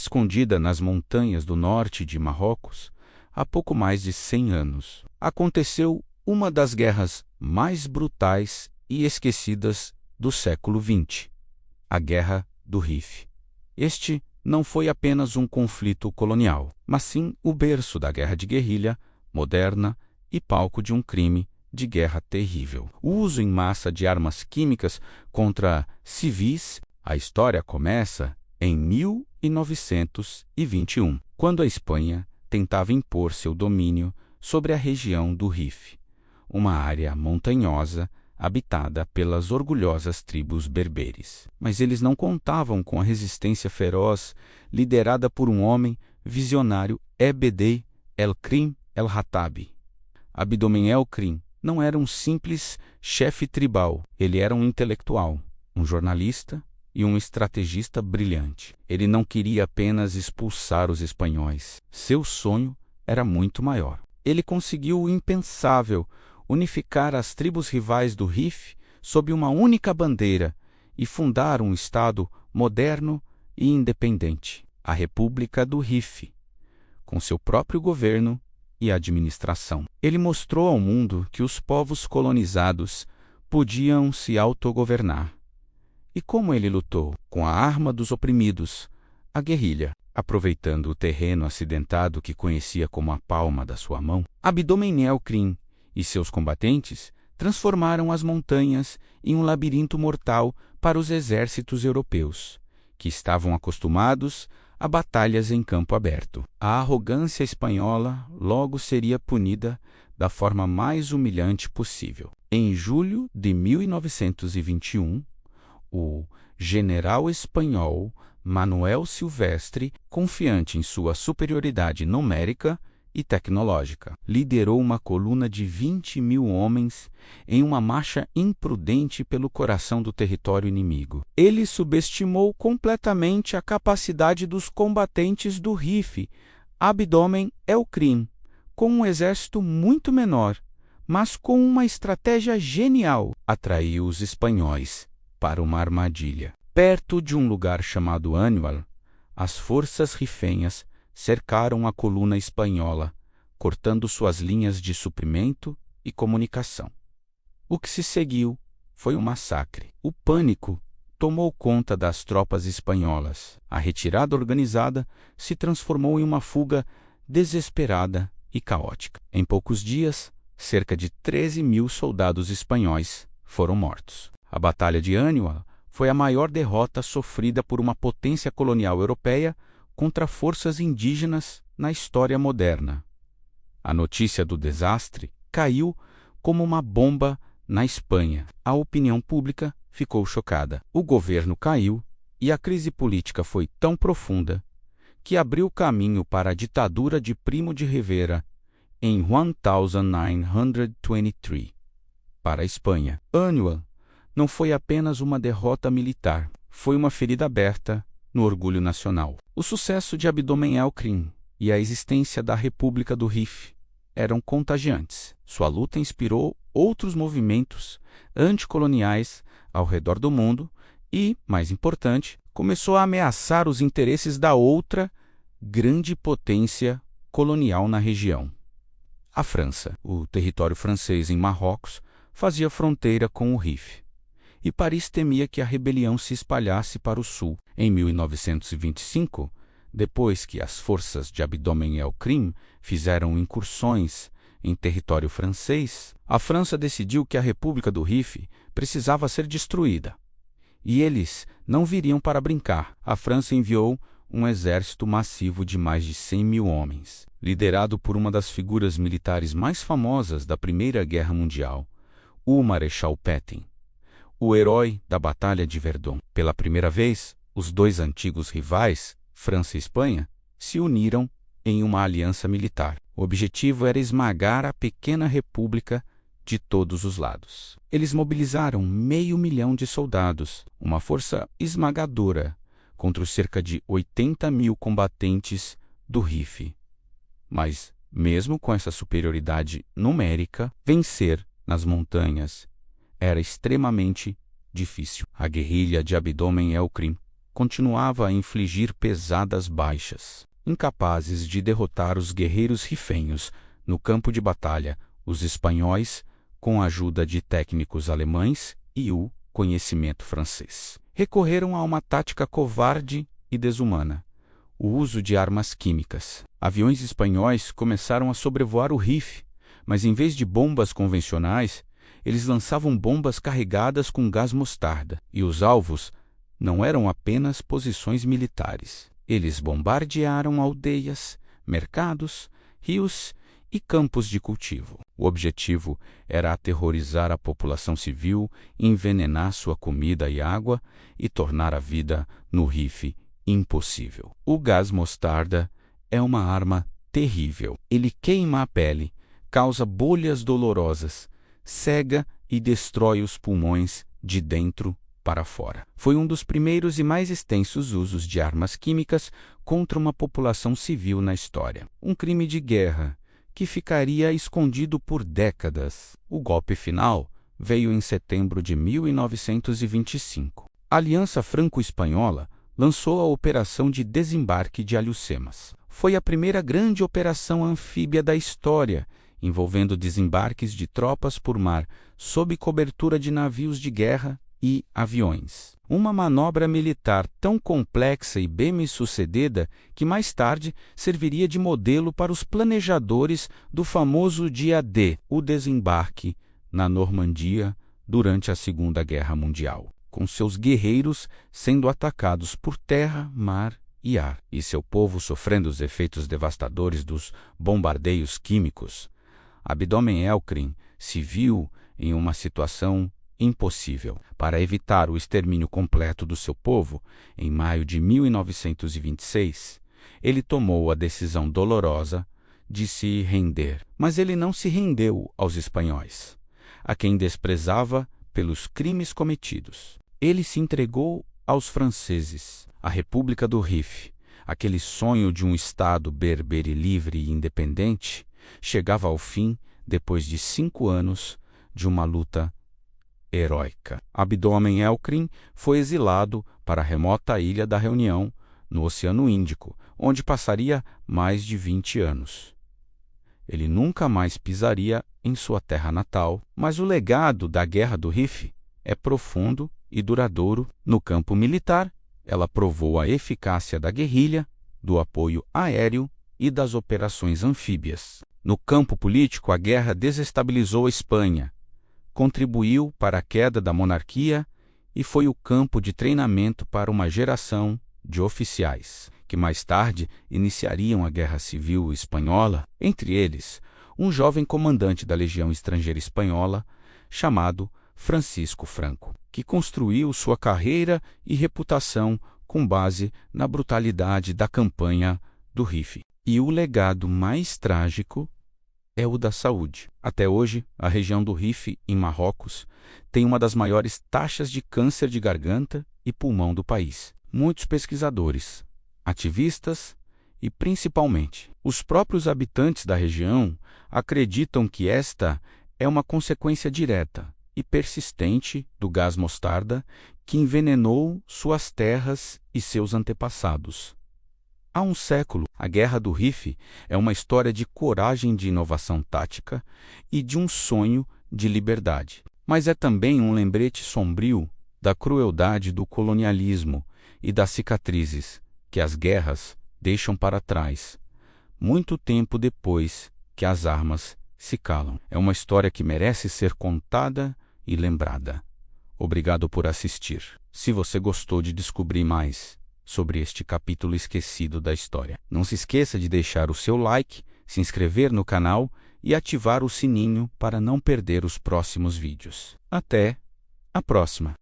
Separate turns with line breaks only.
escondida nas montanhas do norte de Marrocos há pouco mais de 100 anos. Aconteceu uma das guerras mais brutais e esquecidas do século XX, a Guerra do Rif. Este não foi apenas um conflito colonial, mas sim o berço da guerra de guerrilha moderna e palco de um crime de guerra terrível. O uso em massa de armas químicas contra civis. A história começa em 1921, quando a Espanha tentava impor seu domínio sobre a região do Rif, uma área montanhosa habitada pelas orgulhosas tribos berberes. Mas eles não contavam com a resistência feroz liderada por um homem visionário, Ebedei El-Krim El-Hatabi. Abd el-Krim não era um simples chefe tribal, ele era um intelectual, um jornalista e um estrategista brilhante. Ele não queria apenas expulsar os espanhóis. Seu sonho era muito maior. Ele conseguiu o impensável: unificar as tribos rivais do Rif sob uma única bandeira e fundar um estado moderno e independente, a República do Rif, com seu próprio governo e administração. Ele mostrou ao mundo que os povos colonizados podiam se autogovernar. E como ele lutou? Com a arma dos oprimidos, a guerrilha. Aproveitando o terreno acidentado que conhecia como a palma da sua mão, Abd el-Krim e seus combatentes transformaram as montanhas em um labirinto mortal para os exércitos europeus, que estavam acostumados a batalhas em campo aberto. A arrogância espanhola logo seria punida da forma mais humilhante possível. Em julho de 1921, o general espanhol Manuel Silvestre, confiante em sua superioridade numérica e tecnológica, liderou uma coluna de 20.000 homens em uma marcha imprudente pelo coração do território inimigo. Ele subestimou completamente a capacidade dos combatentes do Rif, Abd el-Krim, com um exército muito menor, mas com uma estratégia genial, atraiu os espanhóis para uma armadilha. Perto de um lugar chamado Anihuel, as forças rifenhas cercaram a coluna espanhola, cortando suas linhas de suprimento e comunicação. O que se seguiu foi um massacre. O pânico tomou conta das tropas espanholas. A retirada organizada se transformou em uma fuga desesperada e caótica. Em poucos dias, cerca de 13.000 soldados espanhóis foram mortos. A Batalha de Anihuel foi a maior derrota sofrida por uma potência colonial europeia contra forças indígenas na história moderna. A notícia do desastre caiu como uma bomba na Espanha. A opinião pública ficou chocada. O governo caiu e a crise política foi tão profunda que abriu caminho para a ditadura de Primo de Rivera em 1923. Para a Espanha, Anihuel não foi apenas uma derrota militar, foi uma ferida aberta no orgulho nacional. O sucesso de Abd el-Krim e a existência da República do Rif eram contagiantes. Sua luta inspirou outros movimentos anticoloniais ao redor do mundo e, mais importante, começou a ameaçar os interesses da outra grande potência colonial na região, a França. O território francês em Marrocos fazia fronteira com o Rif, e Paris temia que a rebelião se espalhasse para o sul. Em 1925, depois que as forças de Abd el-Krim fizeram incursões em território francês, a França decidiu que a República do Rif precisava ser destruída. E eles não viriam para brincar. A França enviou um exército massivo de mais de 100.000 homens, liderado por uma das figuras militares mais famosas da Primeira Guerra Mundial, o Marechal Pétain, o herói da Batalha de Verdun. Pela primeira vez, os dois antigos rivais, França e Espanha, se uniram em uma aliança militar. O objetivo era esmagar a pequena república de todos os lados. Eles mobilizaram 500.000 de soldados, uma força esmagadora, contra os cerca de 80.000 combatentes do Rif. Mas, mesmo com essa superioridade numérica, vencer nas montanhas era extremamente difícil. A guerrilha de Abd el-Krim continuava a infligir pesadas baixas. Incapazes de derrotar os guerreiros rifenhos no campo de batalha, os espanhóis, com a ajuda de técnicos alemães e o conhecimento francês, recorreram a uma tática covarde e desumana: o uso de armas químicas. Aviões espanhóis começaram a sobrevoar o Rif, mas em vez de bombas convencionais, eles lançavam bombas carregadas com gás mostarda, e os alvos não eram apenas posições militares. Eles bombardearam aldeias, mercados, rios e campos de cultivo. O objetivo era aterrorizar a população civil, envenenar sua comida e água e tornar a vida no Rif impossível. O gás mostarda é uma arma terrível. Ele queima a pele, causa bolhas dolorosas, cega e destrói os pulmões de dentro para fora. Foi um dos primeiros e mais extensos usos de armas químicas contra uma população civil na história. Um crime de guerra que ficaria escondido por décadas. O golpe final veio em setembro de 1925. A Aliança Franco-Espanhola lançou a Operação de Desembarque de Alhucemas. Foi a primeira grande operação anfíbia da história, envolvendo desembarques de tropas por mar sob cobertura de navios de guerra e aviões. Uma manobra militar tão complexa e bem-sucedida que mais tarde serviria de modelo para os planejadores do famoso Dia D, o desembarque na Normandia durante a Segunda Guerra Mundial, com seus guerreiros sendo atacados por terra, mar e ar, e seu povo sofrendo os efeitos devastadores dos bombardeios químicos. Abdômen-Elkrim se viu em uma situação impossível. Para evitar o extermínio completo do seu povo, em maio de 1926, ele tomou a decisão dolorosa de se render. Mas ele não se rendeu aos espanhóis, a quem desprezava pelos crimes cometidos. Ele se entregou aos franceses. A República do Rif, aquele sonho de um Estado berbere livre e independente, chegava ao fim depois de 5 anos de uma luta heróica. Abdômen-Elkrim foi exilado para a remota ilha da Reunião, no Oceano Índico, onde passaria mais de 20 anos. Ele nunca mais pisaria em sua terra natal, mas o legado da Guerra do Rif é profundo e duradouro. No campo militar, ela provou a eficácia da guerrilha, do apoio aéreo e das operações anfíbias. No campo político, a guerra desestabilizou a Espanha, contribuiu para a queda da monarquia e foi o campo de treinamento para uma geração de oficiais, que mais tarde iniciariam a Guerra Civil Espanhola, entre eles, um jovem comandante da Legião Estrangeira Espanhola, chamado Francisco Franco, que construiu sua carreira e reputação com base na brutalidade da campanha do Rif. E o legado mais trágico é o da saúde. Até hoje, a região do Rif, em Marrocos, tem uma das maiores taxas de câncer de garganta e pulmão do país. Muitos pesquisadores, ativistas e, principalmente, os próprios habitantes da região acreditam que esta é uma consequência direta e persistente do gás mostarda que envenenou suas terras e seus antepassados. Há um século, a Guerra do Rif é uma história de coragem, de inovação tática e de um sonho de liberdade. Mas é também um lembrete sombrio da crueldade do colonialismo e das cicatrizes que as guerras deixam para trás, muito tempo depois que as armas se calam. É uma história que merece ser contada e lembrada. Obrigado por assistir. Se você gostou de descobrir mais sobre este capítulo esquecido da história, não se esqueça de deixar o seu like, se inscrever no canal e ativar o sininho para não perder os próximos vídeos. Até a próxima!